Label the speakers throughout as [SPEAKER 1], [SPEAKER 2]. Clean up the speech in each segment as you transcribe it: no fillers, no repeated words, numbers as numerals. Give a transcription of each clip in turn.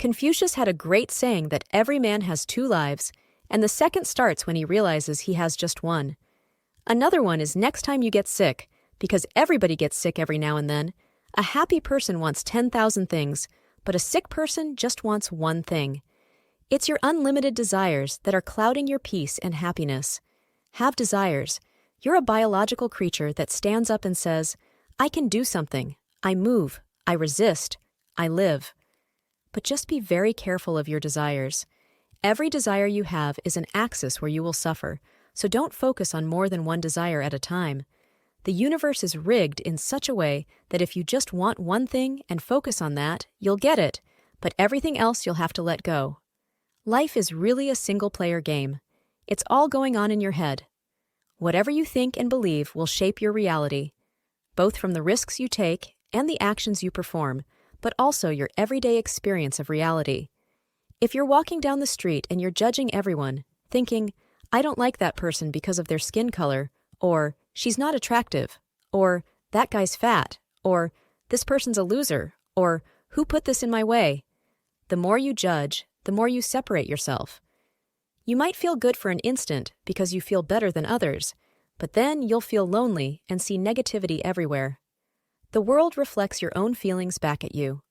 [SPEAKER 1] Confucius had a great saying that every man has two lives, and the second starts when he realizes he has just one. Another one is next time you get sick, because everybody gets sick every now and then. A happy person wants 10,000 things, but a sick person just wants one thing. It's your unlimited desires that are clouding your peace and happiness. Have desires. You're a biological creature that stands up and says, I can do something. I move. I resist. I live. But just be very careful of your desires. Every desire you have is an axis where you will suffer, so don't focus on more than one desire at a time. The universe is rigged in such a way that if you just want one thing and focus on that, you'll get it, but everything else you'll have to let go. Life is really a single-player game. It's all going on in your head. Whatever you think and believe will shape your reality, both from the risks you take and the actions you perform, but also your everyday experience of reality. If you're walking down the street and you're judging everyone, thinking, I don't like that person because of their skin color, or she's not attractive, or that guy's fat, or this person's a loser, or who put this in my way? The more you judge, the more you separate yourself. You might feel good for an instant because you feel better than others, but then you'll feel lonely and see negativity everywhere. The world reflects your own feelings back at you.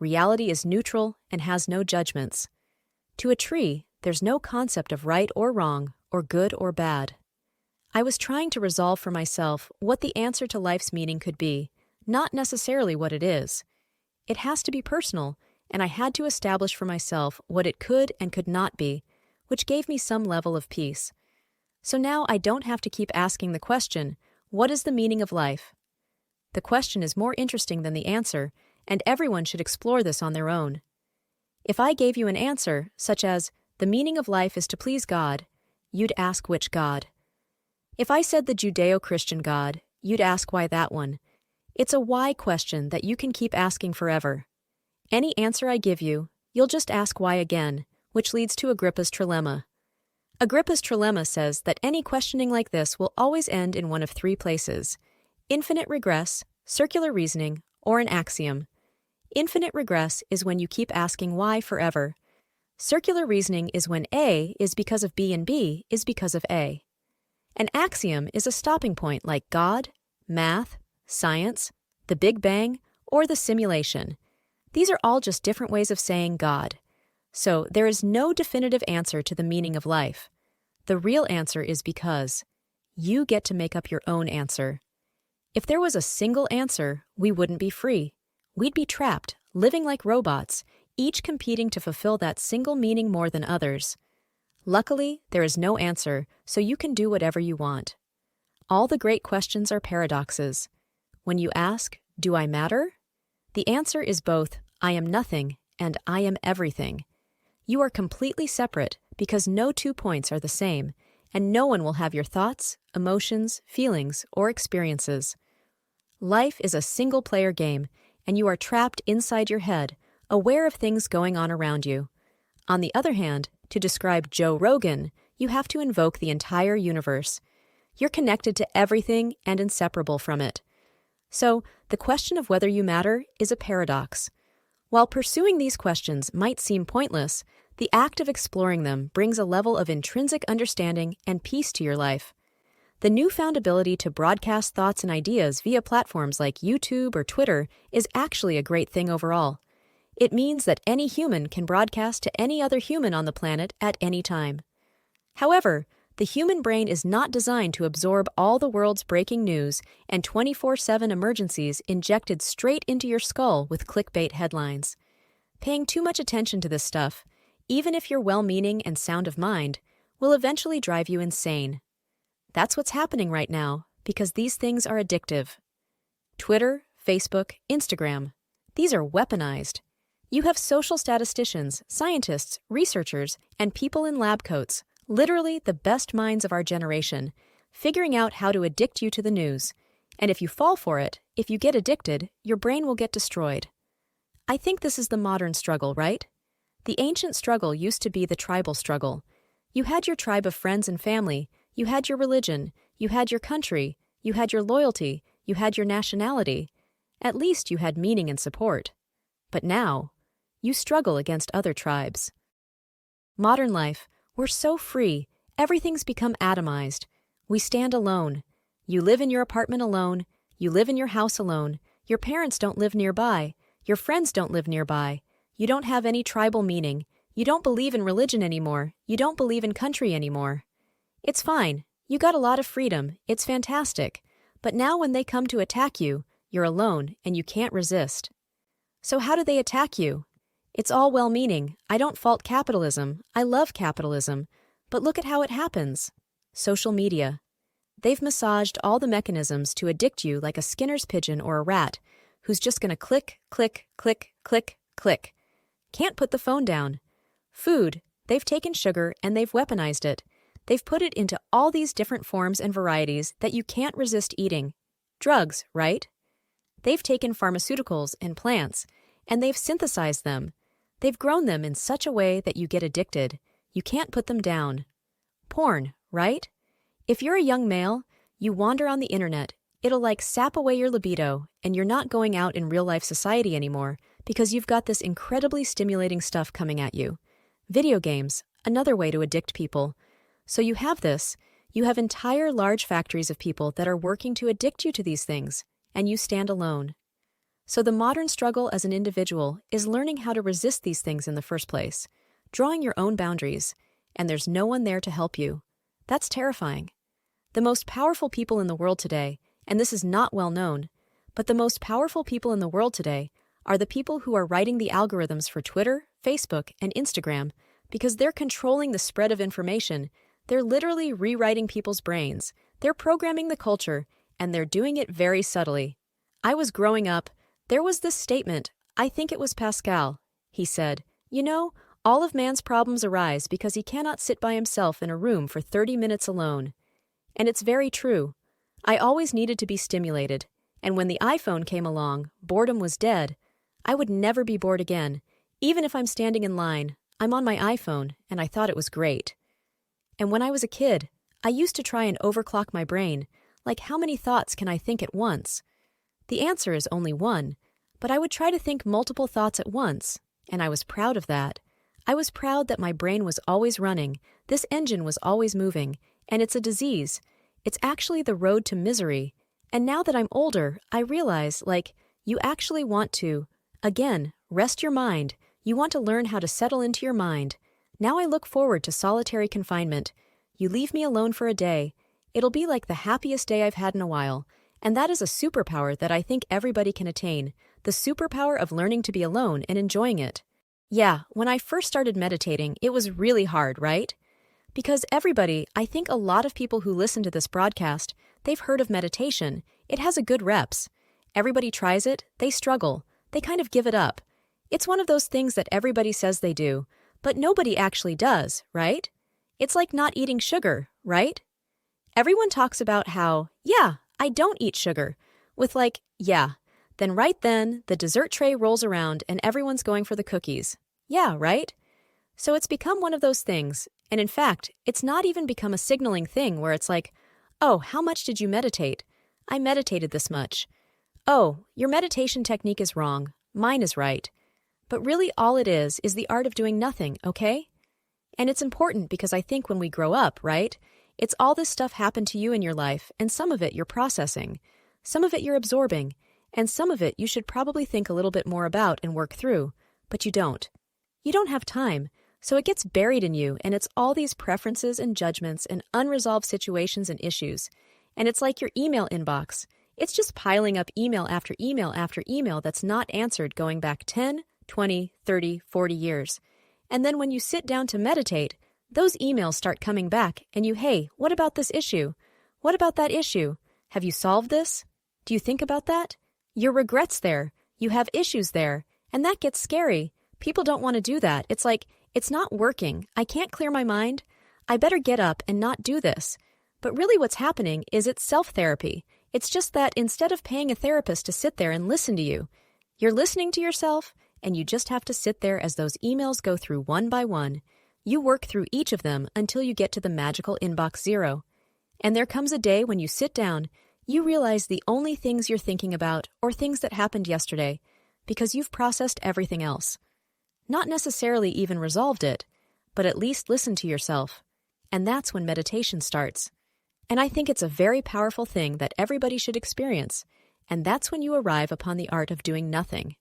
[SPEAKER 1] Reality is neutral and has no judgments. To a tree, there's no concept of right or wrong, or good or bad. I was trying to resolve for myself what the answer to life's meaning could be, not necessarily what it is. It has to be personal, and I had to establish for myself what it could and could not be, which gave me some level of peace. So now I don't have to keep asking the question, what is the meaning of life? The question is more interesting than the answer, and everyone should explore this on their own. If I gave you an answer, such as, the meaning of life is to please God, you'd ask which God. If I said the Judeo-Christian God, you'd ask why that one. It's a why question that you can keep asking forever. Any answer I give you, you'll just ask why again, which leads to Agrippa's trilemma. Agrippa's trilemma says that any questioning like this will always end in one of three places: infinite regress, circular reasoning, or an axiom. Infinite regress is when you keep asking why forever. Circular reasoning is when A is because of B and B is because of A. An axiom is a stopping point like God, math, science, the Big Bang, or the simulation. These are all just different ways of saying God. So there is no definitive answer to the meaning of life. The real answer is because. You get to make up your own answer. If there was a single answer, we wouldn't be free. We'd be trapped, living like robots, each competing to fulfill that single meaning more than others. Luckily, there is no answer, so you can do whatever you want. All the great questions are paradoxes. When you ask, do I matter? The answer is both, I am nothing, and I am everything. You are completely separate because no 2 points are the same, and no one will have your thoughts, emotions, feelings, or experiences. Life is a single-player game, and you are trapped inside your head, aware of things going on around you. On the other hand, to describe Joe Rogan, you have to invoke the entire universe. You're connected to everything and inseparable from it. So, the question of whether you matter is a paradox. While pursuing these questions might seem pointless, the act of exploring them brings a level of intrinsic understanding and peace to your life. The newfound ability to broadcast thoughts and ideas via platforms like YouTube or Twitter is actually a great thing overall. It means that any human can broadcast to any other human on the planet at any time. However, the human brain is not designed to absorb all the world's breaking news and 24/7 emergencies injected straight into your skull with clickbait headlines. Paying too much attention to this stuff, even if you're well-meaning and sound of mind, will eventually drive you insane. That's what's happening right now, because these things are addictive. Twitter, Facebook, Instagram, these are weaponized. You have social statisticians, scientists, researchers, and people in lab coats, literally the best minds of our generation, figuring out how to addict you to the news. And if you fall for it, if you get addicted, your brain will get destroyed. I think this is the modern struggle, right? The ancient struggle used to be the tribal struggle. You had your tribe of friends and family, you had your religion, you had your country, you had your loyalty, you had your nationality. At least you had meaning and support. But now, You struggle against other tribes. Modern life, we're so free. Everything's become atomized. We stand alone. You live in your apartment alone. You live in your house alone. Your parents don't live nearby. Your friends don't live nearby. You don't have any tribal meaning. You don't believe in religion anymore. You don't believe in country anymore. It's fine. You got a lot of freedom. It's fantastic. But now when they come to attack you, you're alone and you can't resist. So how do they attack you? It's all well-meaning. I don't fault capitalism. I love capitalism. But look at how it happens. Social media. They've massaged all the mechanisms to addict you like a Skinner's pigeon or a rat who's just gonna click, click, click, click, click. Can't put the phone down. Food. They've taken sugar and they've weaponized it. They've put it into all these different forms and varieties that you can't resist eating. Drugs, right? They've taken pharmaceuticals and plants, and they've synthesized them. They've grown them in such a way that you get addicted. You can't put them down. Porn, right? If you're a young male, you wander on the internet. It'll like sap away your libido, and you're not going out in real-life society anymore because you've got this incredibly stimulating stuff coming at you. Video games, another way to addict people. So you have this. You have entire large factories of people that are working to addict you to these things, and you stand alone. So the modern struggle as an individual is learning how to resist these things in the first place, drawing your own boundaries, and there's no one there to help you. That's terrifying. The most powerful people in the world today, and this is not well known, but the most powerful people in the world today are the people who are writing the algorithms for Twitter, Facebook, and Instagram because they're controlling the spread of information. They're literally rewriting people's brains. They're programming the culture, and they're doing it very subtly. I was growing up. There was this statement, I think it was Pascal. He said, "You know, all of man's problems arise because he cannot sit by himself in a room for 30 minutes alone." And it's very true. I always needed to be stimulated, and when the iPhone came along, boredom was dead. I would never be bored again. Even if I'm standing in line, I'm on my iPhone, and I thought it was great. And when I was a kid, I used to try and overclock my brain, like how many thoughts can I think at once? The answer is only one, but I would try to think multiple thoughts at once, and I was proud of that. I was proud that my brain was always running, this engine was always moving, and it's a disease. It's actually the road to misery. And now that I'm older, I realize, you actually want to, again, rest your mind. You want to learn how to settle into your mind. Now I look forward to solitary confinement. You leave me alone for a day. It'll be like the happiest day I've had in a while. And that is a superpower that I think everybody can attain, the superpower of learning to be alone and enjoying it. Yeah, when I first started meditating, it was really hard, right? Because I think a lot of people who listen to this broadcast, they've heard of meditation. It has a good reps. Everybody tries it, they struggle, they kind of give it up. It's one of those things that everybody says they do, but nobody actually does, right? It's like not eating sugar, right? Everyone talks about how, yeah, I don't eat sugar, with then right then, the dessert tray rolls around and everyone's going for the cookies. Yeah, right? So it's become one of those things, and in fact, it's not even become a signaling thing where it's like, oh, how much did you meditate? I meditated this much. Oh, your meditation technique is wrong. Mine is right. But really all it is the art of doing nothing, okay? And it's important because I think when we grow up, right, it's all this stuff happened to you in your life, and some of it you're processing, some of it you're absorbing, and some of it you should probably think a little bit more about and work through, but you don't. You don't have time, so it gets buried in you, and it's all these preferences and judgments and unresolved situations and issues. And it's like your email inbox. It's just piling up email after email after email that's not answered going back 10, 20, 30, 40 years. And then when you sit down to meditate, those emails start coming back and hey, what about this issue? What about that issue? Have you solved this? Do you think about that? Your regrets there. You have issues there. And that gets scary. People don't want to do that. It's like, it's not working. I can't clear my mind. I better get up and not do this. But really what's happening is it's self-therapy. It's just that instead of paying a therapist to sit there and listen to you, you're listening to yourself, and you just have to sit there as those emails go through one by one. You work through each of them until you get to the magical inbox 0. And there comes a day when you sit down, you realize the only things you're thinking about are things that happened yesterday, because you've processed everything else. not necessarily even resolved it, but at least listened to yourself. And that's when meditation starts. And I think it's a very powerful thing that everybody should experience, and that's when you arrive upon the art of doing nothing.